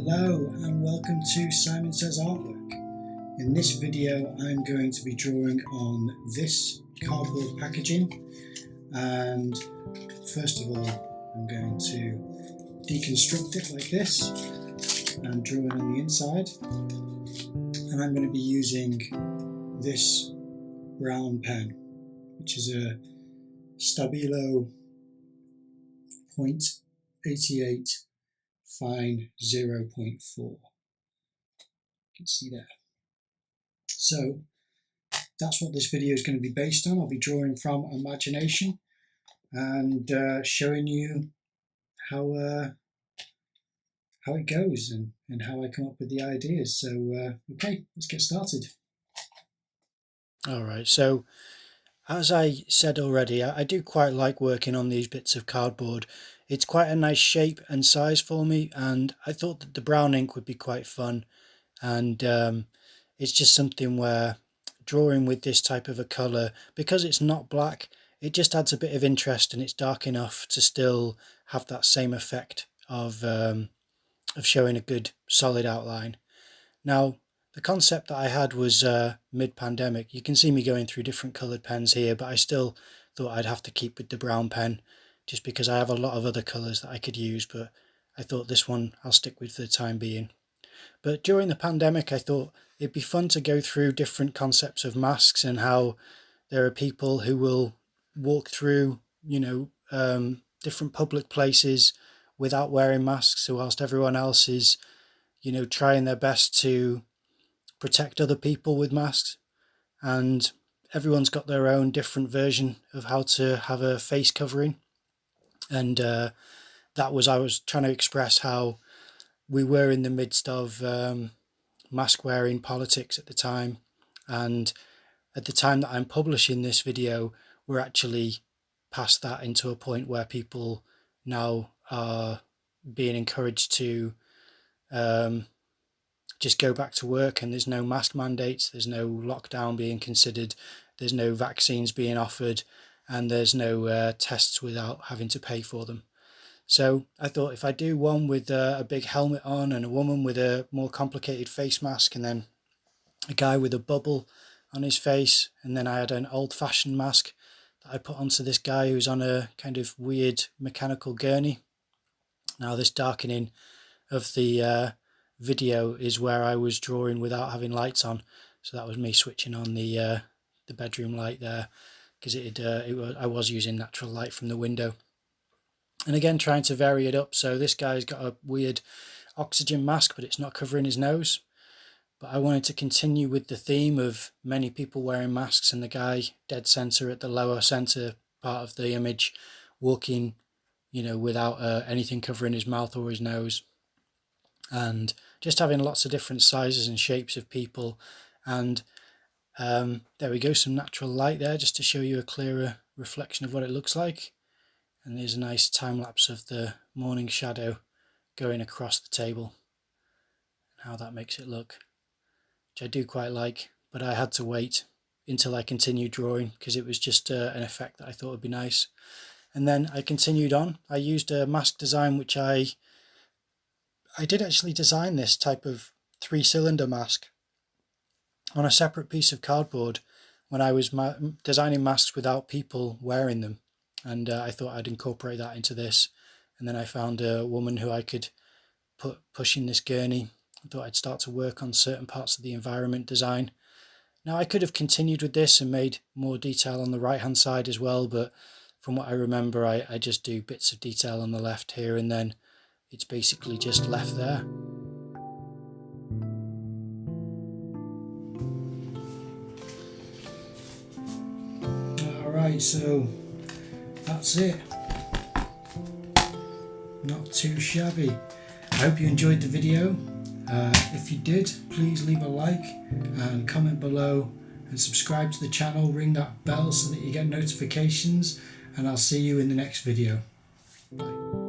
Hello and welcome to Simon Says Artwork. In this video I'm going to be drawing on this cardboard packaging, and first of all I'm going to deconstruct it like this and draw it on the inside, and I'm going to be using this brown pen, which is a Stabilo 0.88 fine 0.4. You can see there. So that's what this video is going to be based on. I'll be drawing from imagination and showing you how it goes and how I come up with the ideas. So okay, let's get started. Alright, so as I said already, I do quite like working on these bits of cardboard. It's quite a nice shape and size for me, and I thought that the brown ink would be quite fun, and it's just something where drawing with this type of a colour, because it's not black, it just adds a bit of interest, and it's dark enough to still have that same effect of showing a good solid outline. Now, the concept that I had was mid-pandemic. You can see me going through different coloured pens here, but I still thought I'd have to keep with the brown pen just because I have a lot of other colours that I could use, but I thought this one I'll stick with for the time being. But during the pandemic, I thought it'd be fun to go through different concepts of masks and how there are people who will walk through, different public places without wearing masks, whilst everyone else is, trying their best to protect other people with masks, and everyone's got their own different version of how to have a face covering. And I was trying to express how we were in the midst of mask wearing politics at the time, and at the time that I'm publishing this video we're actually past that, into a point where people now are being encouraged to just go back to work, and there's no mask mandates, there's no lockdown being considered, there's no vaccines being offered, and there's no tests without having to pay for them. So I thought if I do one with a big helmet on, and a woman with a more complicated face mask, and then a guy with a bubble on his face, and then I had an old-fashioned mask that I put onto this guy who's on a kind of weird mechanical gurney. Now this darkening of the video is where I was drawing without having lights on, so that was me switching on the bedroom light there, because I was using natural light from the window. And again, trying to vary it up. So this guy's got a weird oxygen mask, but it's not covering his nose. But I wanted to continue with the theme of many people wearing masks, and the guy dead center at the lower center part of the image walking, without anything covering his mouth or his nose. And just having lots of different sizes and shapes of people. And there we go, some natural light there just to show you a clearer reflection of what it looks like. And there's a nice time lapse of the morning shadow going across the table and how that makes it look, which I do quite like, but I had to wait until I continued drawing because it was just an effect that I thought would be nice. And then I continued on. I used a mask design which I did actually design this type of 3-cylinder mask on a separate piece of cardboard when I was designing masks without people wearing them, and I thought I'd incorporate that into this. And then I found a woman who I could put pushing this gurney. I thought I'd start to work on certain parts of the environment design. Now I could have continued with this and made more detail on the right hand side as well, but from what I remember I just do bits of detail on the left here, and then it's basically just left there. Alright, so that's it. Not too shabby. I hope you enjoyed the video. If you did, please leave a like and comment below, and subscribe to the channel, ring that bell so that you get notifications, and I'll see you in the next video. Bye.